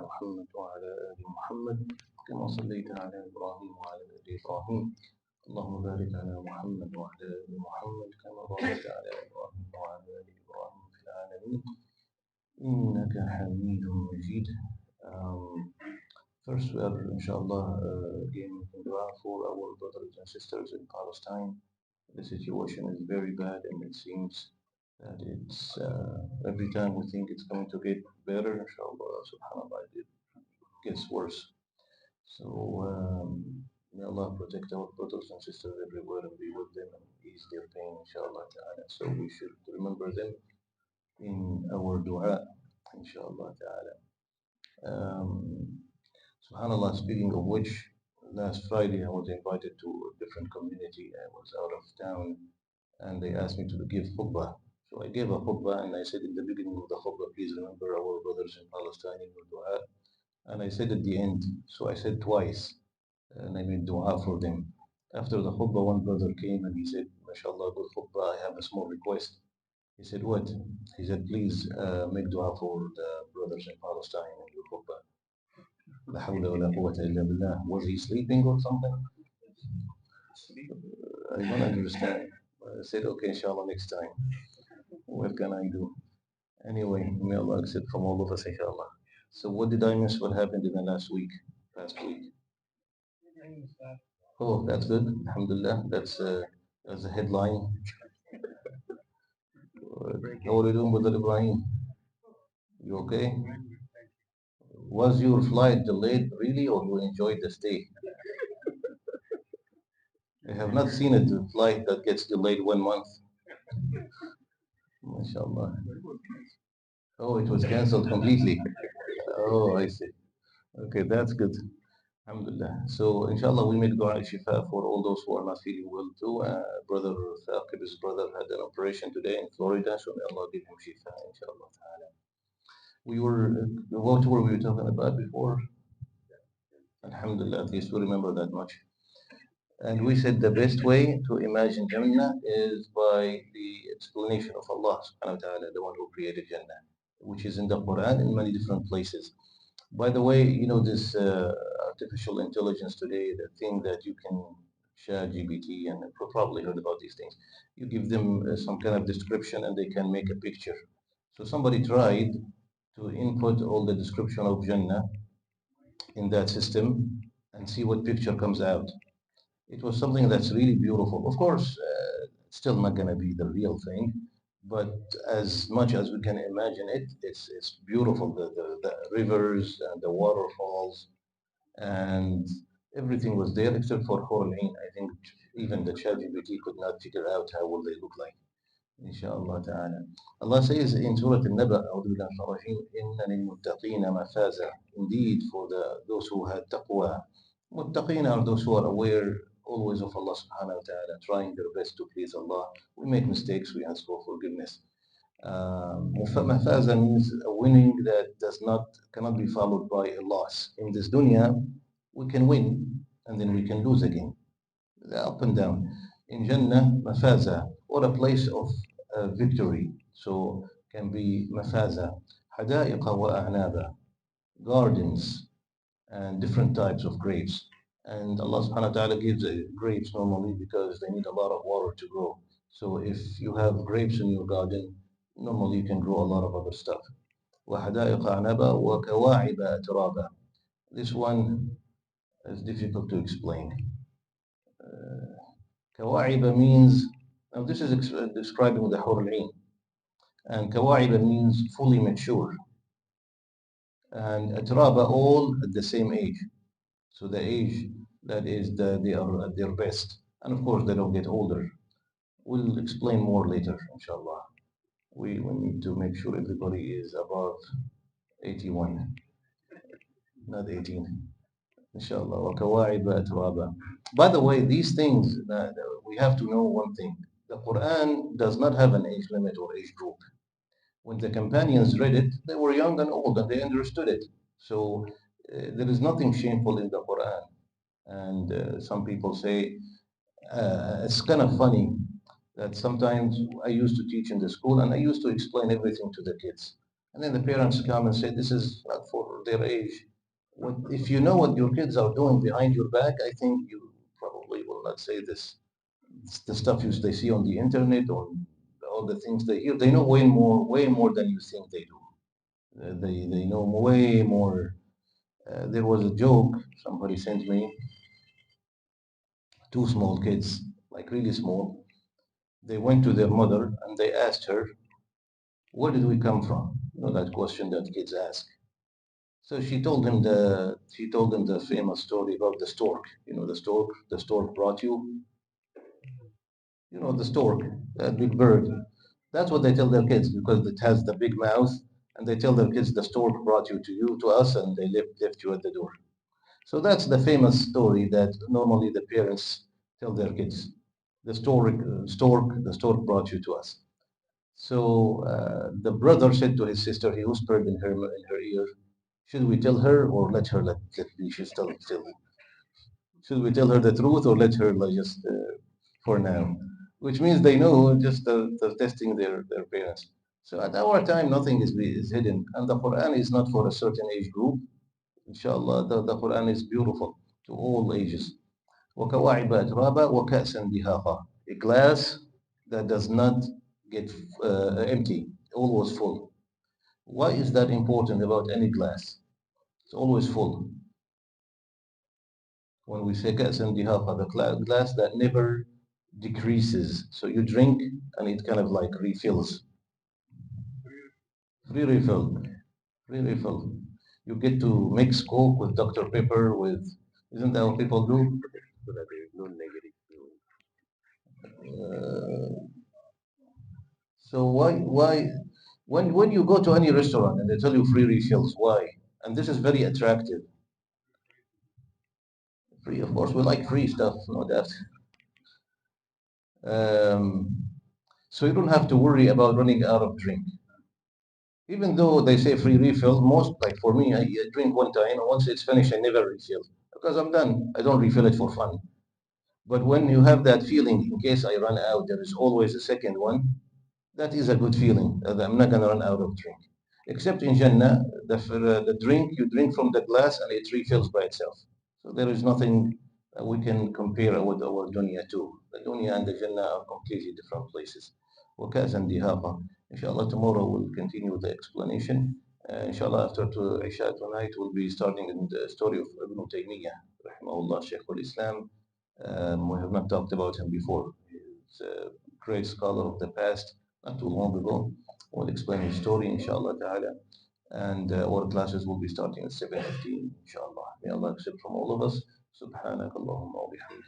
محمد وعلى آل محمد كما صليت على إبراهيم وعلى آل إبراهيم اللهم بارك على محمد وعلى آل محمد كما باركت على إبراهيم وعلى آل إبراهيم في العالمين إنك حميد مجيد. First, we are, inshallah, again making dua for our brothers and sisters in Palestine. The situation is very bad, and it seems that it's every time we think it's going to get better, inshallah, subhanallah, it gets worse. So may Allah protect our brothers and sisters everywhere and be with them and ease their pain, inshallah ta'ala. So we should remember them in our dua, inshallah ta'ala. Subhanallah, speaking of which, last Friday I was invited to a different community. I was out of town and they asked me to give khutbah. So I gave a khutbah and I said in the beginning of the khutbah, please remember our brothers in Palestine in your dua. And I said at the end, so I said twice, and I made dua for them. After the khutbah, one brother came and he said, MashaAllah, good khutbah, I have a small request. He said, what? He said, please make dua for the brothers in Palestine in your khutbah. La hawla wa la quwwata illa billah. Was he sleeping or something? I don't understand. I said, okay, inshallah, next time. What can I do? Anyway, may Allah accept from all of us, inshallah. So what did I miss? What happened in the past week? Oh, that's good. Alhamdulillah. That's a headline. How are you doing, Brother Ibrahim? You okay? Was your flight delayed really, or you enjoyed the stay? I have not seen a flight that gets delayed 1 month. MashaAllah. Oh, it was cancelled completely. Oh, I see. Okay, that's good. Alhamdulillah. So, inshallah, we make dua shifa for all those who are not feeling well too. Brother Thaqib, his brother, had an operation today in Florida, so may Allah give him shifa, inshallah. What were we talking about before? Alhamdulillah, at least we remember that much. And we said the best way to imagine Jannah is by the explanation of Allah subhanahu wa ta'ala, the one who created Jannah, which is in the Quran in many different places. By the way, you know this artificial intelligence today, the thing that you can share GPT, and you've probably heard about these things. You give them some kind of description and they can make a picture. So somebody tried to input all the description of Jannah in that system and see what picture comes out. It was something that's really beautiful. Of course, it's still not going to be the real thing, but as much as we can imagine it, it's beautiful. The rivers and the waterfalls and everything was there except for Khorlin. I think even the ChatGPT could not figure out how will they look like. Inshallah ta'ala. Allah says in Surah Al-Naba, Inna lil-muttaqina mafaza. Indeed, for those who had taqwa. Muttaqin are those who are aware always of Allah subhanahu wa ta'ala, trying their best to please Allah. We make mistakes, we ask for forgiveness. Mafaza means a winning that cannot be followed by a loss. In this dunya, we can win and then we can lose again. Up and down. In Jannah, mafaza, or a place of victory. So can be mafaza, hadaiqa wa a'naba, gardens and different types of grapes. And Allah subhanahu wa ta'ala gives grapes normally because they need a lot of water to grow. So if you have grapes in your garden, normally you can grow a lot of other stuff. وَحَدَائِقَ أَعْنَبًا وَكَوَاعِبَ أَتْرَابًا. This one is difficult to explain. Kawa'iba means, now this is describing the Hur al-Ain. And Kawa'iba means fully mature. And Atraba, all at the same age. So the age that is they are at their best. And of course they don't get older. We'll explain more later, inshallah. We need to make sure everybody is above 81, not 18. Inshallah. By the way, these things, we have to know one thing. The Quran does not have an age limit or age group. When the companions read it, they were young and old and they understood it. So there is nothing shameful in the Quran. And some people say, it's kind of funny that sometimes I used to teach in the school and I used to explain everything to the kids. And then the parents come and say, this is not for their age. If you know what your kids are doing behind your back, I think you probably will not say this. It's the stuff they see on the internet or all the things they hear. They know way more than you think they do. They know way more. There was a joke somebody sent me. Two small kids, like really small. They went to their mother and they asked her, "Where did we come from?" You know that question that kids ask. So she told him the famous story about the stork. You know the stork brought you. You know the stork, that big bird. That's what they tell their kids because it has the big mouth, and they tell their kids the stork brought you to us, and they left you at the door. So that's the famous story that normally the parents tell their kids. The stork brought you to us. So the brother said to his sister, he whispered in her ear, should we tell her or let me, she's still, should we tell her the truth or let her like just for now? Which means they know just they're testing their parents. So at our time, nothing is hidden. And the Quran is not for a certain age group. Inshallah, the Quran is beautiful to all ages. وَكَوَاعِبَ أَتْرَابًا وَكَأْسًا دِهَاقًا. A glass that does not get empty, always full. Why is that important about any glass? It's always full. When we say كأسًا دهاقًا, the glass that never decreases. So you drink and it kind of like refills. Free refill. Free refill. You get to mix Coke with Dr. Pepper with, isn't that what people do? So that there is no negative feeling. So why when you go to any restaurant and they tell you free refills, why? And this is very attractive. Free, of course, we like free stuff, no doubt. Um, so you don't have to worry about running out of drink. Even though they say free refill, most, like for me, I drink one time, and once it's finished, I never refill because I'm done. I don't refill it for fun. But when you have that feeling, in case I run out, there is always a second one. That is a good feeling. I'm not gonna run out of drink. Except in Jannah, the drink you drink from the glass and it refills by itself. So there is nothing we can compare with our dunya to. The dunya and the Jannah are completely different places. وكأسا دهاقا. Inshallah, tomorrow we'll continue with the explanation. Inshallah, after Isha tonight, we'll be starting in the story of Ibn Taymiyyah, rahimahullah, Sheikh al-Islam. We have not talked about him before. He's a great scholar of the past, not too long ago. We'll explain his story, inshallah ta'ala. And our classes will be starting at 7:15, inshallah. May Allah accept from all of us. Subhanakallahumma wa bihamdik.